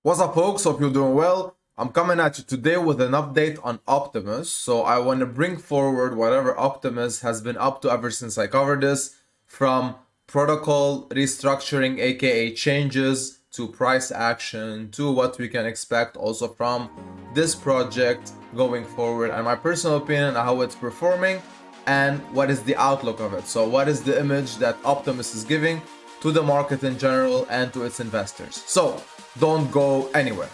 What's up, folks? Hope you're doing well. I'm coming at you today with an update on Optimus. So I want to bring forward whatever Optimus has been up to ever since I covered this, from protocol restructuring, aka changes, to price action, to what we can expect also from this project going forward, and my personal opinion on how it's performing and what is the outlook of it. So what is the image that Optimus is giving to the market in general and to its investors. So don't go anywhere.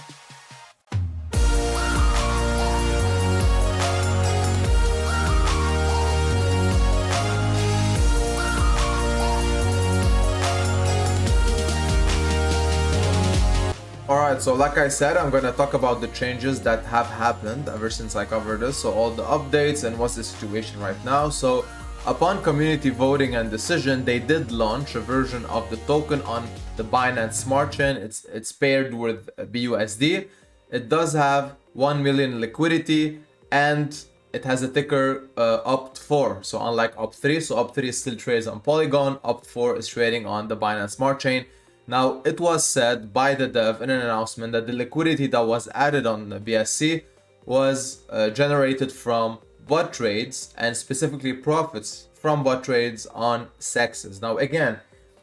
Alright, so like I said, I'm gonna talk about the changes that have happened ever since I covered this. So all the updates and what's the situation right now. So upon community voting and decision, they did launch a version of the token on the Binance Smart Chain. It's paired with BUSD. It does have 1 million liquidity and it has a ticker OPT4. So unlike OPT3, so OPT3 still trades on Polygon, OPT4 is trading on the Binance Smart Chain. Now, it was said by the dev in an announcement that the liquidity that was added on the BSC was generated from bot trades and specifically profits from bot trades on sexes. Now, again,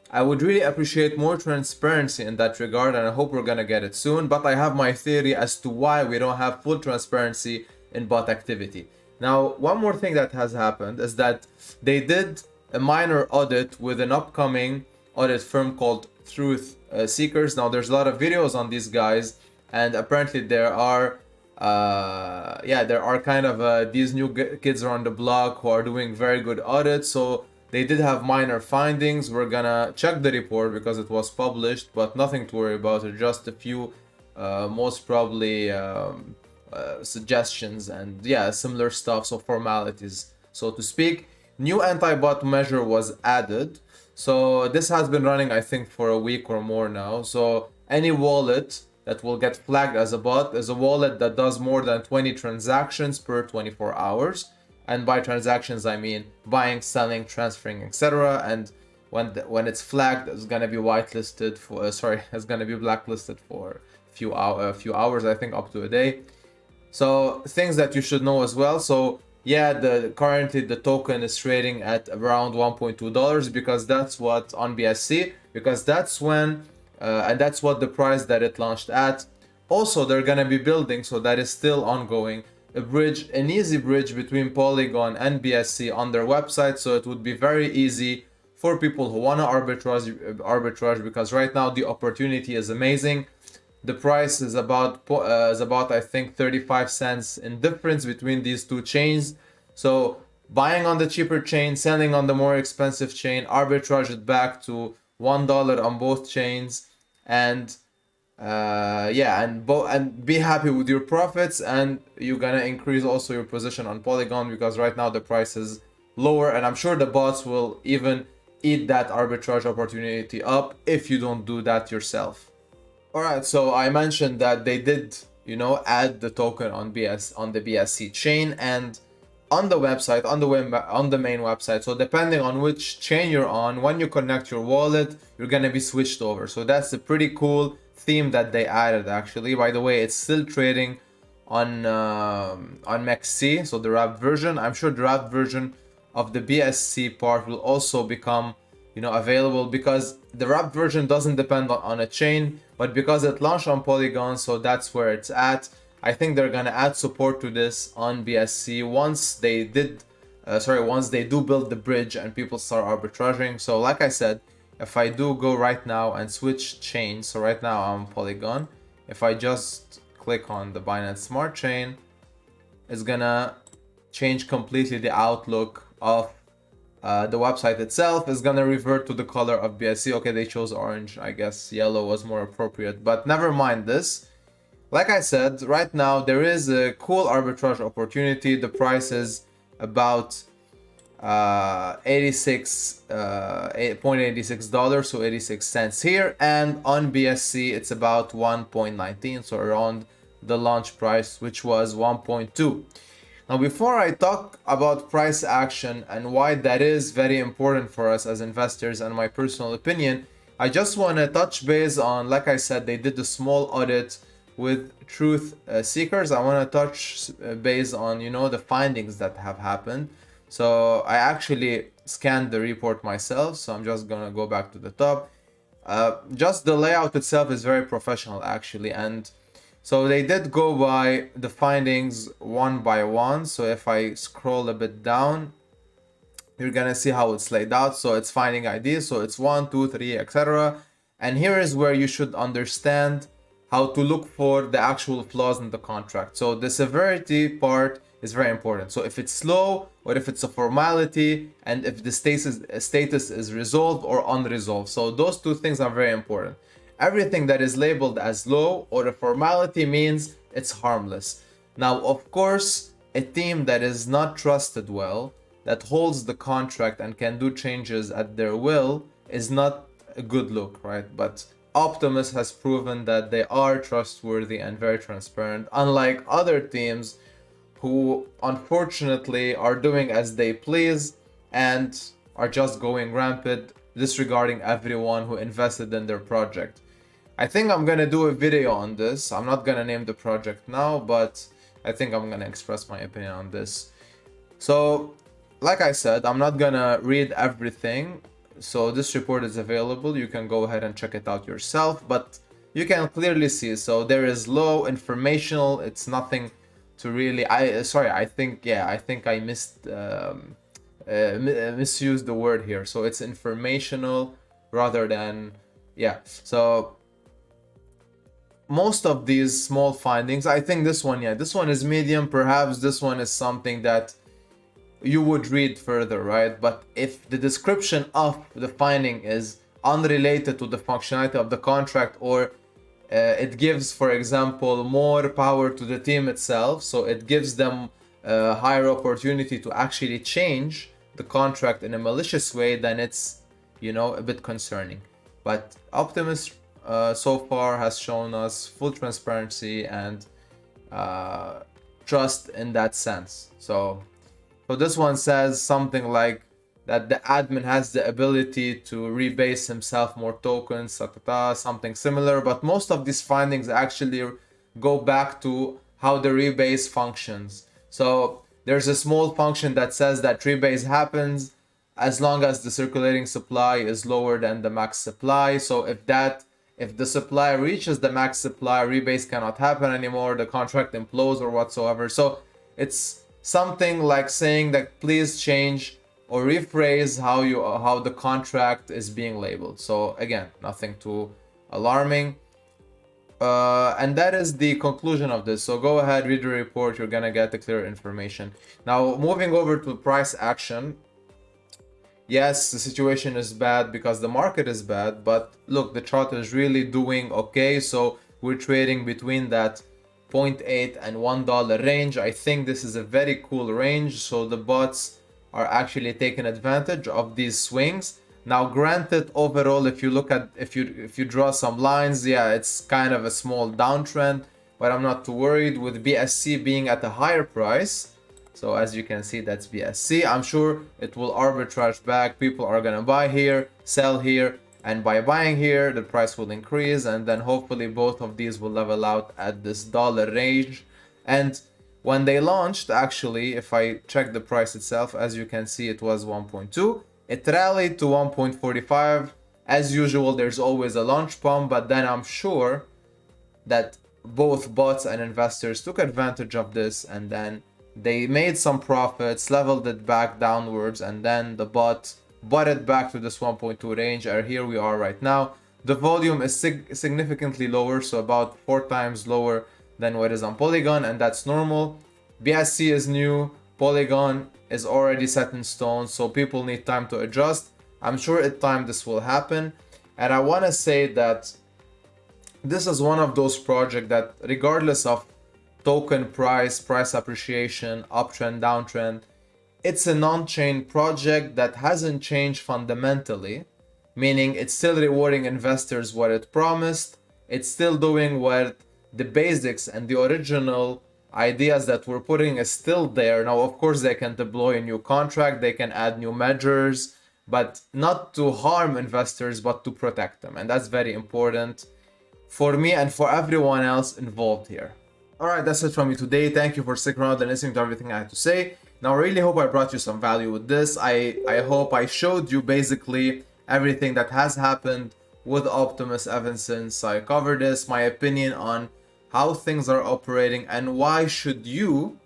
I would really appreciate more transparency in that regard, and I hope we're gonna get it soon, but I have my theory as to why we don't have full transparency in bot activity. Now, one more thing that has happened is that they did a minor audit with an upcoming audit firm called Truth Seekers. Now, there's a lot of videos on these guys, and apparently there are kind of these new kids around the block who are doing very good audits. So they did have minor findings. We're gonna check the report because it was published, but nothing to worry about. It's just a few most probably suggestions and similar stuff, so formalities, so to speak. New anti-bot measure was added. So this has been running, I think, for a week or more now. So any wallet that will get flagged as a bot is a wallet that does more than 20 transactions per 24 hours. And by transactions, I mean buying, selling, transferring, etc. And when it's flagged, it's gonna be whitelisted for it's gonna be blacklisted for a few hours, I think, up to a day. So things that you should know as well. So currently the token is trading at around $1.2 because that's what on BSC, because that's when and that's what the price that it launched at. Also, they're gonna be building, so that is still ongoing, an easy bridge between Polygon and BSC on their website. So it would be very easy for people who wanna arbitrage because right now the opportunity is amazing. The price is about I think 35 cents in difference between these two chains. So buying on the cheaper chain, selling on the more expensive chain, arbitrage it back to $1 on both chains, and and be happy with your profits, and you're gonna increase also your position on Polygon because right now the price is lower, and I'm sure the bots will even eat that arbitrage opportunity up if you don't do that yourself. Alright, so I mentioned that they did, add the token on the BSC chain and on the website, on the main website. So depending on which chain you're on, when you connect your wallet, you're gonna be switched over. So that's a pretty cool theme that they added, actually. By the way, it's still trading on MEXC, so the wrapped version. I'm sure the wrapped version of the BSC part will also become available because the wrapped version doesn't depend on a chain, but because it launched on Polygon, so that's where it's at. I think they're gonna add support to this on BSC once they do build the bridge and people start arbitraging. So like I said, if I do go right now and switch chains, so right now I'm on Polygon, if I just click on the Binance Smart Chain, it's gonna change completely the outlook of the website itself. Is gonna revert to the color of BSC. Okay, they chose orange. I guess yellow was more appropriate, but never mind this. Like I said, right now there is a cool arbitrage opportunity. The price is about $8.86, so 86 cents here, and on BSC it's about 1.19, so around the launch price, which was 1.2. Now, before I talk about price action and why that is very important for us as investors and my personal opinion, I just want to touch base on, like I said, they did a small audit with truth seekers. I want to touch base on, you know, the findings that have happened. So I actually scanned the report myself, so I'm just gonna go back to the top. Just the layout itself is very professional actually, and so they did go by the findings one by one. So if I scroll a bit down, you're gonna see how it's laid out. So it's finding IDs, so it's 1, 2, 3, etc. And here is where you should understand how to look for the actual flaws in the contract. So the severity part is very important. So if it's slow, or if it's a formality, and if the status is resolved or unresolved. So those two things are very important. Everything that is labeled as low or a formality means it's harmless. Now, of course, a team that is not trusted well, that holds the contract and can do changes at their will, is not a good look, right? But Optimus has proven that they are trustworthy and very transparent, unlike other teams who unfortunately are doing as they please and are just going rampant, disregarding everyone who invested in their project. I think I'm gonna do a video on this. I'm not gonna name the project now, but I think I'm gonna express my opinion on this. So, like I said, I'm not gonna read everything. So this report is available. You can go ahead and check it out yourself, but you can clearly see. So there is low informational. It's nothing to really. I think I misused the word here. So it's informational rather than So most of these small findings, I think this one is medium. Perhaps this one is something that you would read further, right? But if the description of the finding is unrelated to the functionality of the contract, or it gives, for example, more power to the team itself, so it gives them a higher opportunity to actually change the contract in a malicious way, then it's, you know, a bit concerning. But Optimus so far has shown us full transparency and trust in that sense. So this one says something like that the admin has the ability to rebase himself more tokens, something similar. But most of these findings actually go back to how the rebase functions. So there's a small function that says that rebase happens as long as the circulating supply is lower than the max supply. So if the supply reaches the max supply, rebase cannot happen anymore, the contract implodes or whatsoever. So it's something like saying that please change or rephrase how the contract is being labeled. So again, nothing too alarming. And that is the conclusion of this. So go ahead, read the report, you're gonna get the clear information. Now moving over to price action. Yes, the situation is bad because the market is bad, but look, the chart is really doing okay. So we're trading between that 0.8 and $1 range. I think this is a very cool range. So the bots are actually taking advantage of these swings. Now, granted, overall, if you draw some lines, yeah, it's kind of a small downtrend, but I'm not too worried with BSC being at a higher price. So as you can see, that's BSC. I'm sure it will arbitrage back. People are gonna buy here, sell here, and by buying here, the price will increase, and then hopefully both of these will level out at this dollar range. And when they launched, actually, if I check the price itself, as you can see, it was 1.2. It rallied to 1.45. As usual, there's always a launch pump, but then I'm sure that both bots and investors took advantage of this, and then they made some profits, leveled it back downwards, and then the bot bought it back to this 1.2 range, and here we are right now. The volume is significantly lower, so about 4 times lower than what is on Polygon, and that's normal. BSC is new, Polygon is already set in stone, so people need time to adjust. I'm sure in time this will happen, and I want to say that this is one of those projects that, regardless of token price appreciation, uptrend, downtrend, it's a non-chain project that hasn't changed fundamentally, meaning it's still rewarding investors what it promised. It's still doing what the basics and the original ideas that we're putting is still there. Now, of course, they can deploy a new contract, they can add new measures, but not to harm investors, but to protect them. And that's very important for me and for everyone else involved here. All right, that's it from me today. Thank you for sticking around and listening to everything I had to say. Now, I really hope I brought you some value with this. I hope I showed you basically everything that has happened with Optimus ever since I covered this, my opinion on how things are operating, and why should you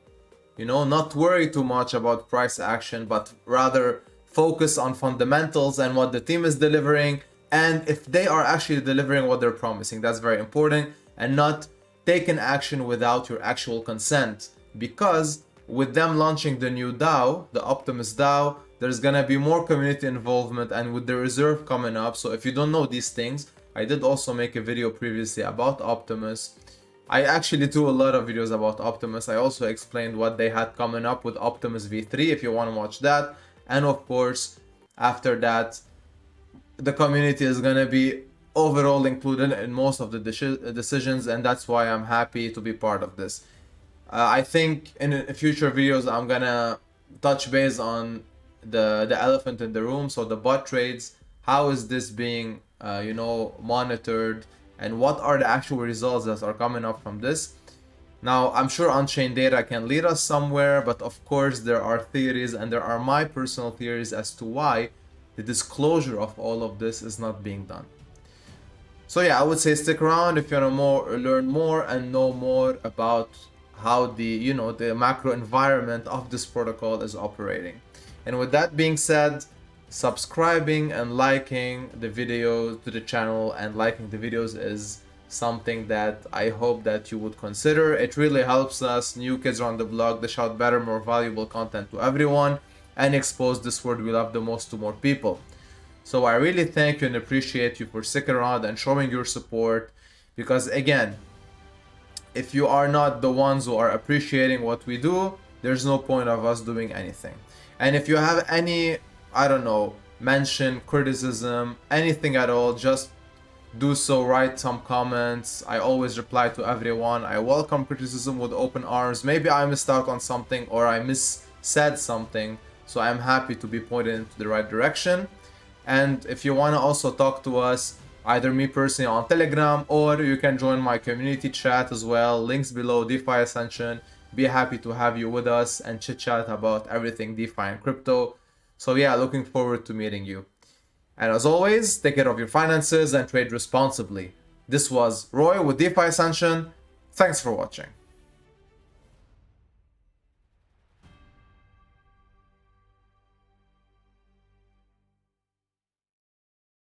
not worry too much about price action, but rather focus on fundamentals and what the team is delivering, and if they are actually delivering what they're promising. That's very important, and not taking action without your actual consent, because with them launching the new DAO, the Optimus DAO, there's gonna be more community involvement, and with the reserve coming up. So if you don't know these things, I did also make a video previously about Optimus. I actually do a lot of videos about Optimus. I also explained what they had coming up with Optimus V3 if you want to watch that. And of course, after that, the community is gonna be overall included in most of the decisions, and that's why I'm happy to be part of this. I think in future videos I'm gonna touch base on the elephant in the room, so the bot trades. How is this being monitored, and what are the actual results that are coming up from this? Now, I'm sure on-chain data can lead us somewhere, but of course there are theories, and there are my personal theories as to why the disclosure of all of this is not being done. So yeah, I would say stick around if you want to learn more and know more about how the the macro environment of this protocol is operating. And with that being said, subscribing and liking the video to the channel and liking the videos is something that I hope that you would consider. It really helps us new kids around the block dish out better, more valuable content to everyone, and expose this word we love the most to more people. So I really thank you and appreciate you for sticking around and showing your support, because again, if you are not the ones who are appreciating what we do, there's no point of us doing anything. And if you have any, I don't know, mention, criticism, anything at all, just do so. Write some comments. I always reply to everyone. I welcome criticism with open arms. Maybe I missed out on something or I said something, so I'm happy to be pointed into the right direction. And if you want to also talk to us, either me personally on Telegram, or you can join my community chat as well. Links below, DeFi Ascension. Be happy to have you with us and chit chat about everything DeFi and crypto. So yeah, looking forward to meeting you. And as always, take care of your finances and trade responsibly. This was Roy with DeFi Ascension. Thanks for watching.